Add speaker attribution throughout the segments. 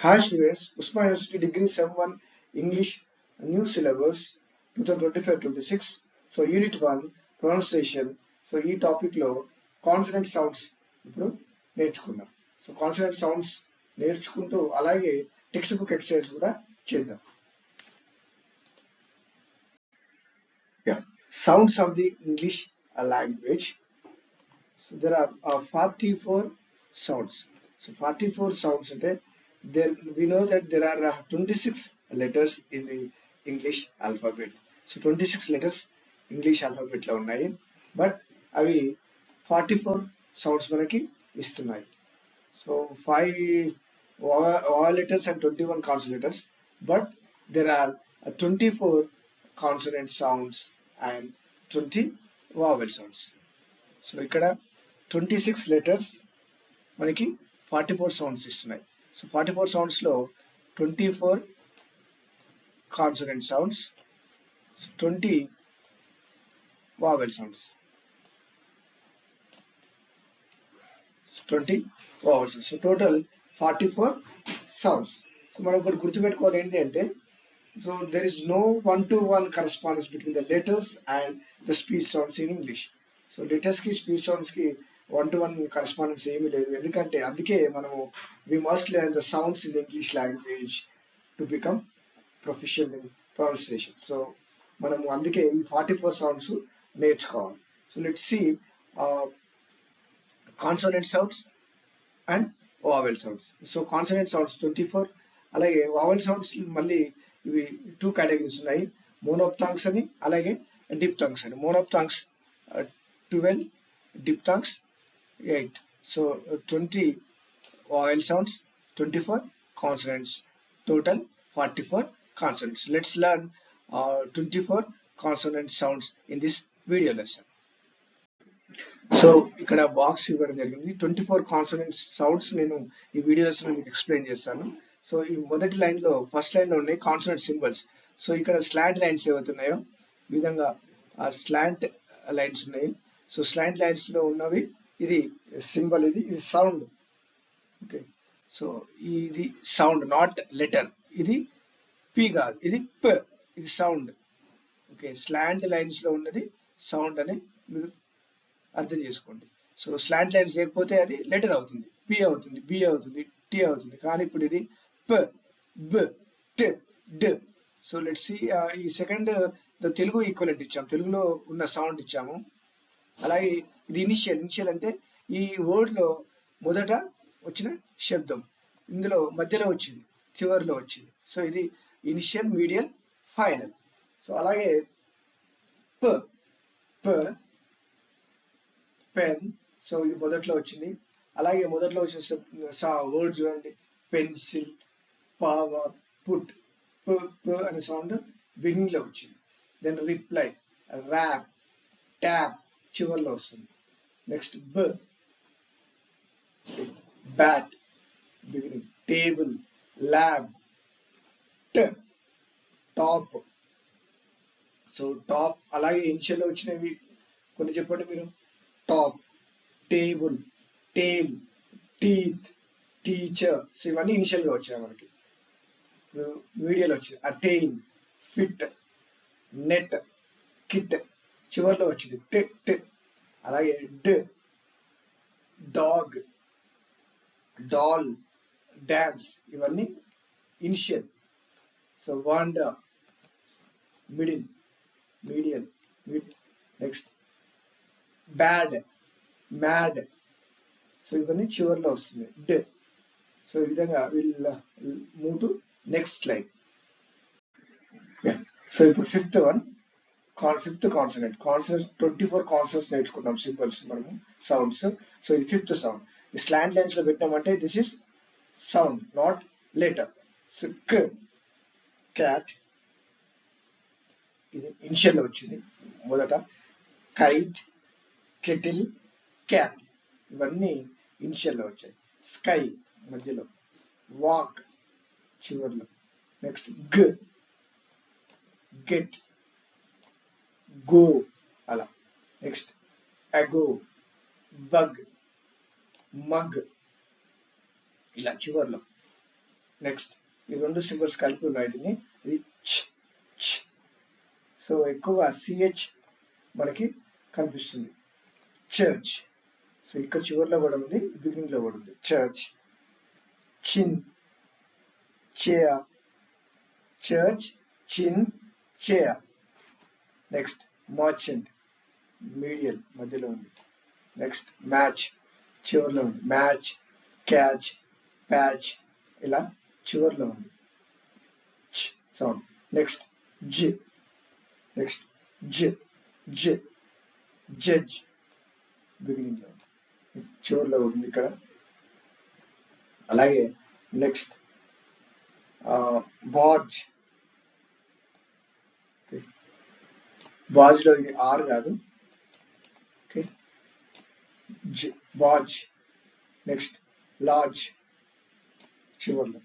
Speaker 1: Hi students, Usman University Degree Sem 1 English New Syllabus 2025-26. So Unit 1 Pronunciation. So ఈ topic లో consonant sounds ఇప్పుడు నేర్చుకుందాం. So consonant sounds నేర్చుకుంటూ అలాగే text book exercise కూడా చేద్దాం. Sounds of the English language. So there are 44 sounds. So 44 sounds అంటే there we know that there are 26 letters in the English alphabet. So 26 letters English alphabet లో ఉన్నాయి, but అవి 44 sounds మనకి ఇస్తున్నాయి. So 5 vowel letters and 21 consonant letters, but there are 24 consonant sounds and 20 vowel sounds. So ఇక్కడ 26 letters మనకి 44 sounds ఇస్తున్నాయి. So 44 sounds లో 24 consonant sounds, 20 vowel sounds. 20 vowel sounds. So total 44 sounds. So మనం ఒకటి గుర్తుపెట్టుకోవాలి ఏంటి అంటే, so there is no one-to-one correspondence between the letters and the speech sounds in English. So letters కి speech sounds కి one-to-one correspondence ఏమీ లేదు. ఎందుకంటే అందుకే మనము we must learn the sounds in the English language to become proficient in pronunciation. So మనము అందుకే ఈ 44 sounds నేర్చుకోవాలి. So let's see consonant sounds and vowel sounds. So consonant sounds 24, అలాగే వావెల్ సౌండ్స్ మళ్ళీ ఇవి 2 కేటగిరీస్ ఉన్నాయి, మోనోప్థాంగ్స్ అని అలాగే డిప్థాంగ్స్ అని. మోనోప్థాంగ్స్ 12, diphthongs 8. So 20 vowel sounds, 24 consonants, total 44 consonants. Let's learn 24 consonant sounds in this video lesson. So ఇక్కడ box ఇవ్వడం జరిగింది. 24 కాన్సోనెంట్ సౌండ్స్ నేను ఈ వీడియో లెసన్ మీకు ఎక్స్ప్లెయిన్ చేస్తాను. సో ఈ మొదటి లైన్ లో ఫస్ట్ లైన్ లో ఉన్నాయి కాన్సోనెంట్ సింబల్స్. సో ఇక్కడ స్లాంట్ లైన్స్ ఏవైతున్నాయో ఈ విధంగా స్లాంట్ లైన్స్ ఉన్నాయి. సో స్లాంట్ లైన్స్ లో ఉన్నవి ఇది సింబల్, ఇది సౌండ్. ఓకే, సో ఇది సౌండ్ నాట్ లెటర్. ఇది పి కాదు, ఇది ప, ఇది సౌండ్. ఓకే, స్లాంట్ లైన్స్ లో ఉన్నది సౌండ్ అని మీరు అర్థం చేసుకోండి. సో స్లాంట్ లైన్స్ లేకపోతే అది లెటర్ అవుతుంది, పి అవుతుంది, బి అవుతుంది, టి అవుతుంది. కానీ ఇప్పుడు ఇది ప, బ, ట, డ. సో లెట్స్ సీ ఈ సెకండ్ తెలుగు ఈక్వలెంట్ ఇచ్చాము, తెలుగులో ఉన్న సౌండ్ ఇచ్చాము. అలాగే ఇది ఇనిషియల్ అంటే ఈ వర్డ్ లో మొదట వచ్చిన శబ్దం, ఇందులో మధ్యలో వచ్చింది, చివరిలో వచ్చింది. సో ఇది ఇనిషియల్, మీడియల్, ఫైనల్. సో అలాగే ప, ప, పెన్. సో ఇది మొదట్లో వచ్చింది. అలాగే మొదట్లో వచ్చిన వర్డ్ చూడండి, పెన్సిల్, పవర్, పుట్. ప, ప అనే సౌండ్ బిగినింగ్ లో వచ్చింది. దెన్ రిప్లై, ర్యాప్, ట్యాప్ చివరిలో వస్తుంది. నెక్స్ట్ బ, బ్యాట్ బిగినింగ్, టేబుల్, ల్యాబ్, ట, టాప్. So top. అలాగే ఇనిషియల్ వచ్చినవి కొన్ని చెప్పండి మీరు. టాప్, టేబుల్, టేల్, టీత్, టీచర్. సో ఇవన్నీ ఇనిషియల్ గా వచ్చాయి మనకి. మీడియాలో వచ్చింది అటైన్, ఫిట్, నెట్, కిట్, చివరిలో వచ్చింది ట్, ట్. అలాగే డ్, డాగ్, డాల్, డాన్స్. ఇవన్నీ initial. So wander, middle, medial, next bad, mad. So ఇవన్నీ చివరిలో వస్తుంది డ్. సో ఈ విధంగా will move to next slide. So ఇప్పుడు ఫిఫ్త్ కాన్సనెంట్. 24 కాన్సనెంట్స్ నేర్చుకున్నాం, సింబల్స్ మనము, సౌండ్స్. సో ఇది ఫిఫ్త్ సౌండ్. ఈ స్లాంట్ లైన్స్ లో పెట్టినామంటే this is sound not letter. So క్, క్యాట్, ఇది ఇనిషియల్ లో వచ్చింది మొదట. కైట్, కెటిల్, క్యాట్ ఇవన్నీ ఇనిషియల్ లో వచ్చాయి. స్కై మధ్యలో, వాక్ చివరిలో. నెక్స్ట్ గ, గెట్, గో అలా. నెక్స్ట్ అగో, బగ్, మగ్ ఇలా చివరిలో. నెక్స్ట్ ఈ రెండు సింబల్స్ కలిపి ఉన్నాయి దీన్ని, ఇది చ్ చ్. సో ఎక్కువగా సిహెచ్ మనకి కనిపిస్తుంది. చర్చ్, సో ఇక్కడ చివరిలో కూడా ఉంది, బిగినింగ్ లో కూడా ఉంది. చర్చ్, చిన్, చైర్, చర్చ్, చిన్, చైర్. నెక్స్ట్ మర్చెంట్, మీడియల్ మధ్యలో ఉంది. నెక్స్ట్ మ్యాచ్, చివరిలో ఉంది. మ్యాచ్, క్యాచ్, ప్యాచ్, ఇలా చివరిలో ఉంది సౌండ్. నెక్స్ట్ జి, నెక్స్ట్ జ, జ, జడ్జ్, బిగినింగ్ లో చివరిలో ఉంది ఇక్కడ. అలాగే నెక్స్ట్ బాజ్, బాజ్ లో ఇది ఆర్ కాదు, ఓకే, బాజ్. నెక్స్ట్ లార్జ్, చివరిలో.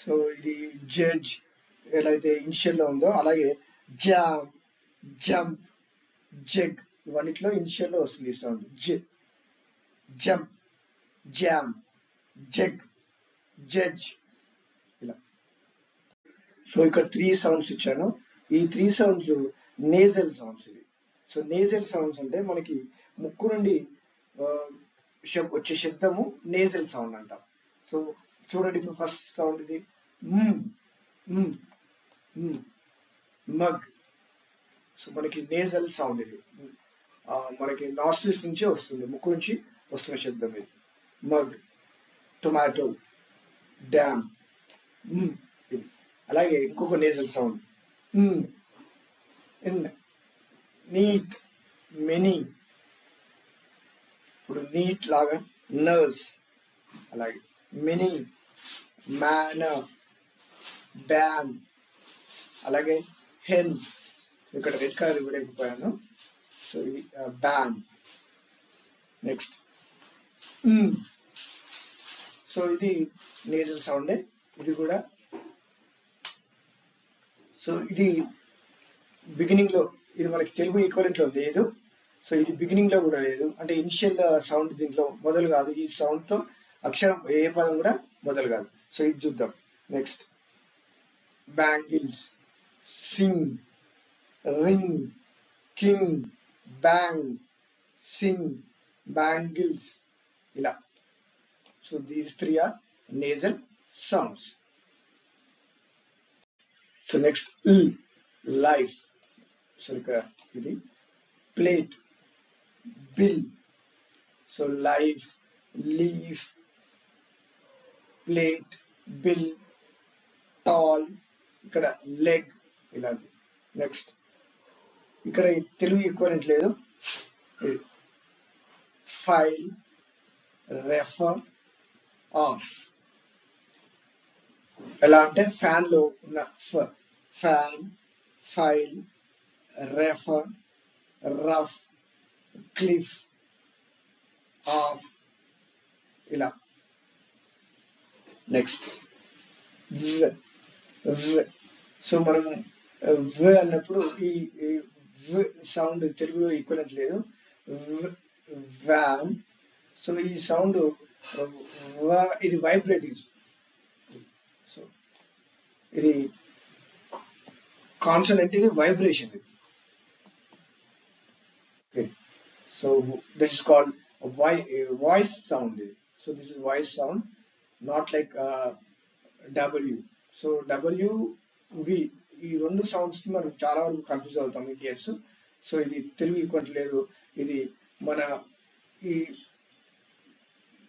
Speaker 1: సో ఇది జడ్జ్ ఎలా అయితే ఇనిషియల్ లో ఉందో అలాగే జామ్, జంప్, జగ్ ఇవన్నిట్లో ఇనిషియల్ లో వస్తుంది ఈ సౌండ్. జ, జంప్, జామ్, జగ్, జడ్జ్, ఇలా. సో ఇక్కడ 3 సౌండ్స్ ఇచ్చాను. ఈ 3 సౌండ్స్ నేజల్ సౌండ్స్ ఇవి. సో నేజల్ సౌండ్స్ అంటే మనకి ముక్కు నుండి వచ్చే శబ్దము నేజల్ సౌండ్ అంటాం. సో చూడండి, ఇప్పుడు ఫస్ట్ సౌండ్ ఇది మగ్. సో మనకి నేజల్ సౌండ్ ఇది, మనకి నాస్ట్రిల్స్ నుంచి వస్తుంది, ముక్కు నుంచి వస్తున్న శబ్దం ఇది మగ్. టొమాటో, డ్యామ్, ఇది. అలాగే ఇంకొక నేజల్ సౌండ్ నీట్, మెనీ. ఇప్పుడు నీట్ లాగా నర్స్, అలాగే మెనీ, మేనర్, బ్యాన్, అలాగే హెన్. ఇక్కడ రెడ్ కలర్ ఇవ్వలేకపోయాను, సో ఇది బ్యాన్. నెక్స్ట్ సో ఇది నేజల్ సౌండే ఇది కూడా. సో ఇది బిగినింగ్ లో, ఇది మనకి తెలుగు ఈక్వలెంట్ లో లేదు. సో ఇది బిగినింగ్ లో కూడా లేదు, అంటే ఇనిషియల్ సౌండ్ దీంట్లో మొదలు కాదు. ఈ సౌండ్ తో అక్షరం ఏ పదం కూడా మొదలు కాదు. సో ఇది చూద్దాం. Next bangles, sing, ring, king, bang, sing, bangles, ఇలా. So these 3 are nasal sounds. So next life. So ఇక్కడ ఇది plate, bill. So life, leaf, plate, bill, tall, ఇక్కడ లెగ్, ఇలాంటి. నెక్స్ట్ ఇక్కడ తెలుగు ఈక్వలెంట్ లేదు, ఫైల్, రెఫర్, ఆఫ్. ఎలా అంటే fan లో ఉన్న fan, file, refer, rough, cliff, off, ఇలా. నెక్స్ట్ సో మనం అన్నప్పుడు ఈ సౌండ్ తెలుగులో ఈక్వలెంట్ లేదు, వ్యాన్. సో ఈ సౌండ్ ఇది వైబ్రేటివ్. సో ఇది కాన్సనెంట్, ఇది vibration. Okay, so this is called voice sound. So this is voice sound, not like W. So W, V, ఈ రెండు సౌండ్స్ మనం చాలా వరకు కన్ఫ్యూజ్ అవుతాం ఇండియన్స్. సో ఇది తెలుగు ఈక్వలెంట్ లేదు. ఇది మన ఈ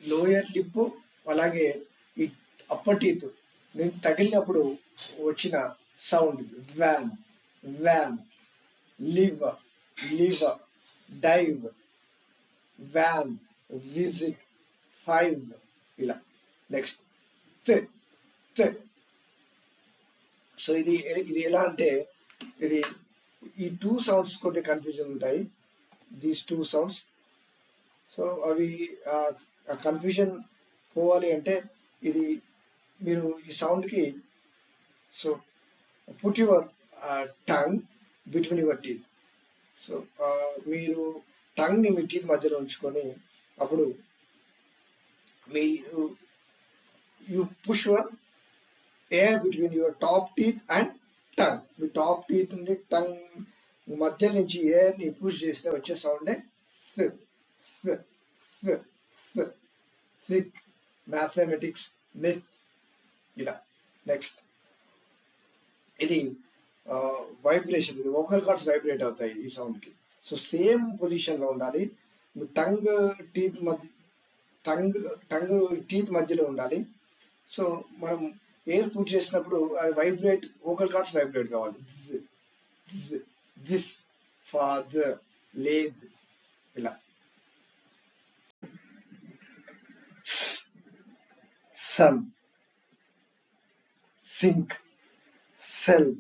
Speaker 1: లోయర్ లిప్ అలాగే ఈ అప్పర్ టీత్ నేను తగిలినప్పుడు వచ్చిన sound. Van, van, live, live, dive, van, visit, five, ఇలా. నెక్స్ట్ త. సో ఇది ఎలా అంటే ఇది ఈ 2 సౌండ్స్ కొన్ని కన్ఫ్యూజన్ ఉంటాయి, దీస్ 2 సౌండ్స్. సో అవి కన్ఫ్యూజన్ పోవాలి అంటే ఇది మీరు ఈ సౌండ్ కి, so put your tongue between your teeth. So మీరు టంగ్ ని మీ టీత్ మధ్యలో ఉంచుకొని అప్పుడు మీరు you push your air between your top teeth and tongue. మీ టాప్ టీత్ నుండి టంగ్ మధ్య నుంచి ఎయిర్ ని పుష్ చేస్తే వచ్చే సౌండ్ థిక్ మ్యాథమెటిక్స్ మిత్ ఇలా. నెక్స్ట్ ఇది వైబ్రేషన్, ఇది వోకల్ కార్డ్స్ వైబ్రేట్ అవుతాయి ఈ సౌండ్ కి. సో సేమ్ పొజిషన్ లో ఉండాలి. టంగ్ టీత్ మధ్య టంగ్ టీత్ మధ్యలో ఉండాలి. సో మనం ఎయిర్ పుష్ చేసినప్పుడు అది వైబ్రేట్, వోకల్ కార్డ్స్ వైబ్రేట్ కావాలి. దిస్ ఫాదర్ లేద్ ఇలా. Sun sink sell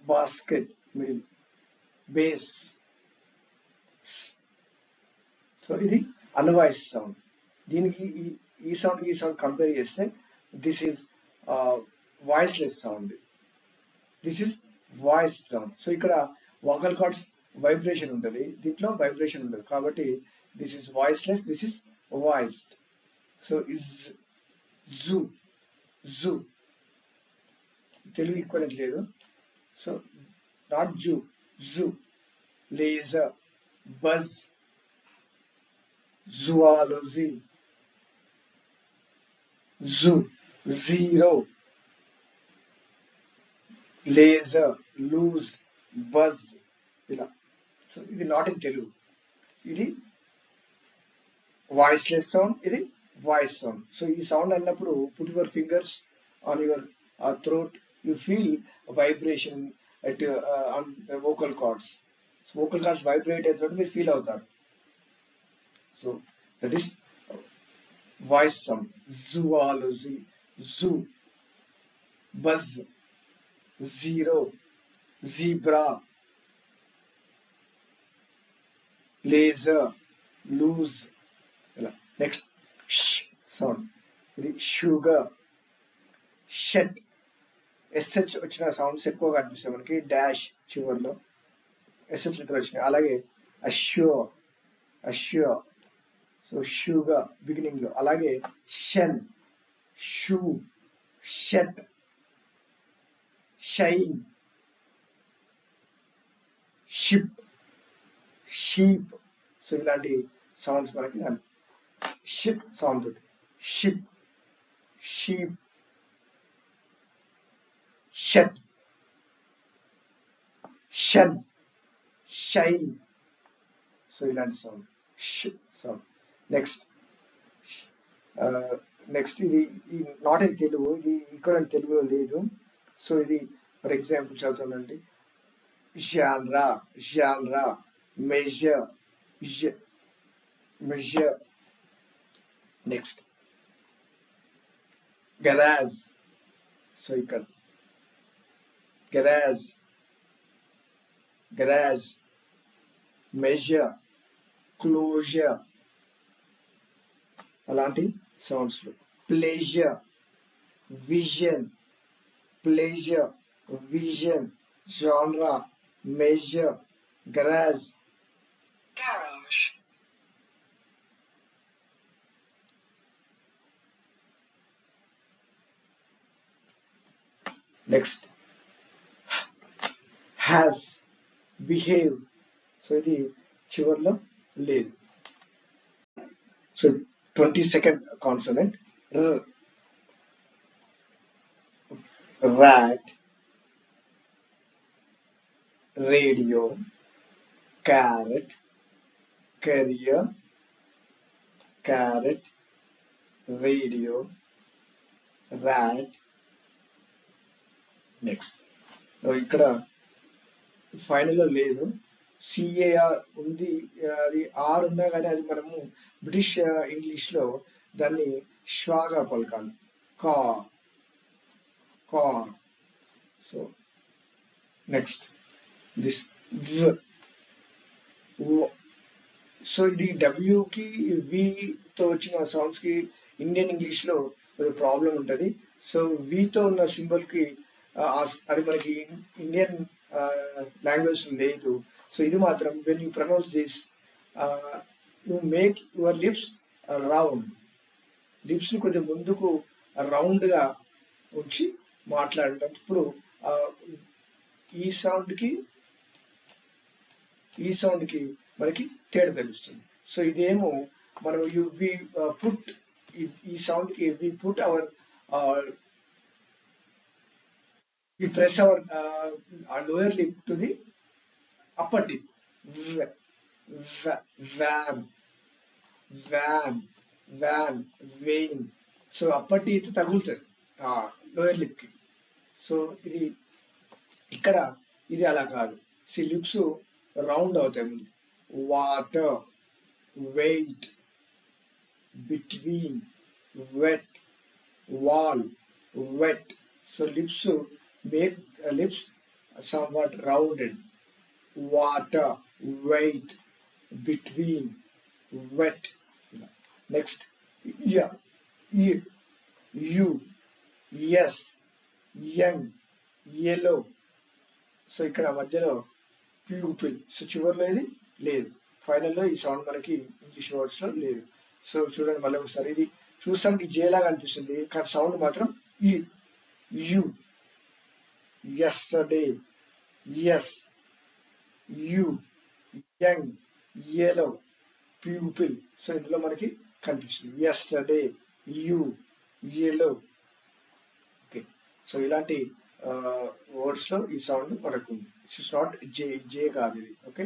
Speaker 1: basket middle base. So ఇది అన్వాయిస్ సౌండ్. దీనికి ఈ సౌండ్ ఈ సౌండ్ కంపేర్ చేస్తే this is voiceless sound, this is voice sound. So ఇక్కడ వోకల్ కార్డ్స్ వైబ్రేషన్ ఉంటుంది, దీంట్లో వైబ్రేషన్ ఉండదు కాబట్టి this is voiceless, this is voiced. So is zoo zoo Telugu equivalent లేదు. So not zoo zoo. Laser buzz zoology zoo zero laser loose buzz ఇలా. So ఇది not in Telugu, ఇది voiceless sound, ఇది voice sound. So ఈ sound అన్నప్పుడు put your fingers on your throat, you feel vibration at on vocal cords. So vocal cords vibrate అవుతుంటే మీరు feel అవుతారు. So that is voice sound. Zoology zoo buzz zero zebra laser lose ఇలా. Next sound, ఇది sugar shut. SH వచ్చిన sounds ఎక్కువగా కనిపిస్తాయి మనకి, dash చివర్లో ఎస్హెచ్ లెటర్ వచ్చినాయి. అలాగే assure assure, so sugar beginning లో. అలాగే shell shoe shut shine ship sheep. So ఇలాంటి సౌండ్స్ మనకి షిప్ సౌండ్ తోటి ship sheep shut షన్ shine. So ఇలాంటి సౌండ్ సౌండ్. నెక్స్ట్ నెక్స్ట్ ఇది నాట్ ఇన్ తెలుగు, ఇది ఇక్కడ తెలుగులో లేదు. సో ఇది ఫర్ ఎగ్జాంపుల్ చదువుతానండి. genre genre measure measure. Next garage. So ఇక్కడ garage garage measure closure అలాంటి సౌండ్స్ లో. pleasure vision pleasure vision genre measure garage garage. Next has behave. సో ఇది చివర్లో లేదు. సో 22nd consonant rat radio carrot carrier carrot radio rat. Next ఇక్కడ final లో లేదు, సిఏఆర్ ఉంది, అది ఆర్ ఉన్నా కానీ అది మనము బ్రిటిష్ ఇంగ్లీష్ లో దాన్ని శ్వాగా పలకాలి, car car. So next this. So ఇది డబ్ల్యూకి వితో వచ్చిన సౌండ్స్ కి ఇండియన్ ఇంగ్లీష్ లో ప్రాబ్లం ఉంటుంది. సో వితో ఉన్న సింబల్ కి అది మనకి ఇండియన్ లాంగ్వేజ్ లేదు. సో ఇది మాత్రం when you pronounce this you make your lips round, lips ని కొద్దిగా ముందుకు రౌండ్ గా ఉంచి మాట్లాడేటప్పుడు ఈ సౌండ్ కి మనకి తేడా తెలుస్తుంది. సో ఇదేమో మనం పుట్ ఈ సౌండ్ కి we put our we press our lower lip to the upper tip. Van van van vein. So upper teeth తగులుతుంది లోయర్ లిప్ కి. సో ఇది ఇక్కడ ఇది అలా కాదు. లిప్స్ రౌండ్ అవుతాయి ముందు. Water, wait, between, wet, wall, wet. So lips make lips somewhat rounded. Water, weight, between, wet. Next, yeah, you, yes, young, yellow. So ఇక్కడ మధ్యలో ప్యూపిల్. సో చివరిలో ఇది లేదు, ఫైనల్లో ఈ సౌండ్ మనకి ఇంగ్లీష్ వర్డ్స్ లో లేదు. సో చూడండి మళ్ళీ ఒకసారి. ఇది చూస్తానికి జేలాగా అనిపిస్తుంది కానీ సౌండ్ మాత్రం you. yesterday, yes, you, young, yellow, pupil. So ఇందులో మనకి కనిపిస్తుంది yesterday, you, yellow. Okay, so ఇలాంటి వర్డ్స్ లో ఈ సౌండ్ మనకు ఉంది. ఇట్స్ నాట్ జే కాదు ఇది. Okay,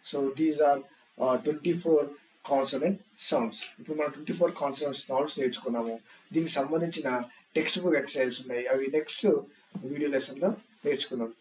Speaker 1: so these are 24 consonant sounds. ఇప్పుడు మనం 24 కాన్సనెంట్ సౌండ్స్ నేర్చుకున్నాము. దీనికి సంబంధించిన టెక్స్ట్ బుక్ ఎక్సర్సైజెస్ ఉన్నాయి, అవి నెక్స్ట్ వీడియో లెసన్ లో నేర్చుకున్నాం.